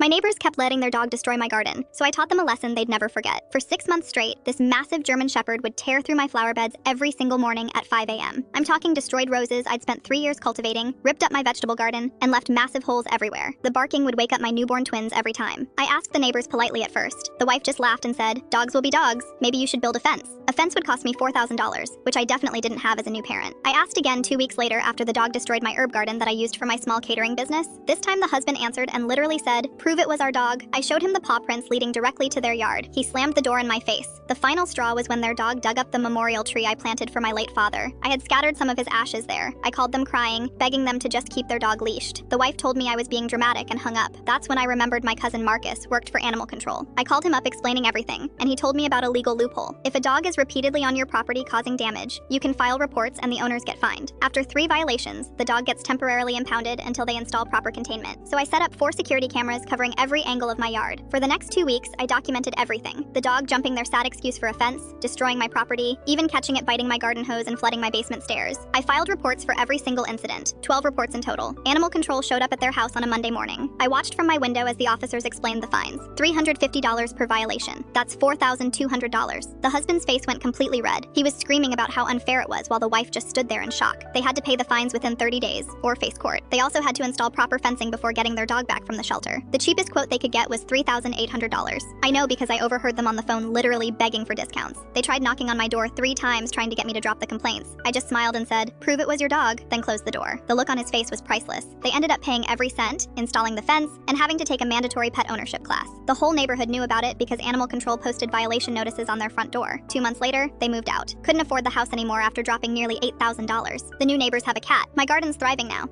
My neighbors kept letting their dog destroy my garden, so I taught them a lesson they'd never forget. For 6 months straight, this massive German Shepherd would tear through my flower beds every single morning at 5 a.m. I'm talking destroyed roses I'd spent 3 years cultivating, ripped up my vegetable garden, and left massive holes everywhere. The barking would wake up my newborn twins every time. I asked the neighbors politely at first. The wife just laughed and said, "Dogs will be dogs. Maybe you should build a fence." A fence would cost me $4,000, which I definitely didn't have as a new parent. I asked again 2 weeks later after the dog destroyed my herb garden that I used for my small catering business. This time the husband answered and literally said, "Prove it was our dog." I showed him the paw prints leading directly to their yard. He slammed the door in my face. The final straw was when their dog dug up the memorial tree I planted for my late father. I had scattered some of his ashes there. I called them crying, begging them to just keep their dog leashed. The wife told me I was being dramatic and hung up. That's when I remembered my cousin Marcus worked for animal control. I called him up explaining everything, and he told me about a legal loophole. If a dog is repeatedly on your property causing damage, you can file reports and the owners get fined. After 3 violations, the dog gets temporarily impounded until they install proper containment. So I set up 4 security cameras covering every angle of my yard. For the next 2 weeks, I documented everything. The dog jumping their sad excuse for a fence, destroying my property, even catching it biting my garden hose and flooding my basement stairs. I filed reports for every single incident, 12 reports in total. Animal control showed up at their house on a Monday morning. I watched from my window as the officers explained the fines. $350 per violation. That's $4,200. The husband's face went completely red. He was screaming about how unfair it was while the wife just stood there in shock. They had to pay the fines within 30 days, or face court. They also had to install proper fencing before getting their dog back from the shelter. The cheapest quote they could get was $3,800. I know because I overheard them on the phone literally begging for discounts. They tried knocking on my door 3 times trying to get me to drop the complaints. I just smiled and said, "Prove it was your dog," then closed the door. The look on his face was priceless. They ended up paying every cent, installing the fence, and having to take a mandatory pet ownership class. The whole neighborhood knew about it because animal control posted violation notices on their front door. 2 months later, they moved out. Couldn't afford the house anymore after dropping nearly $8,000. The new neighbors have a cat. My garden's thriving now.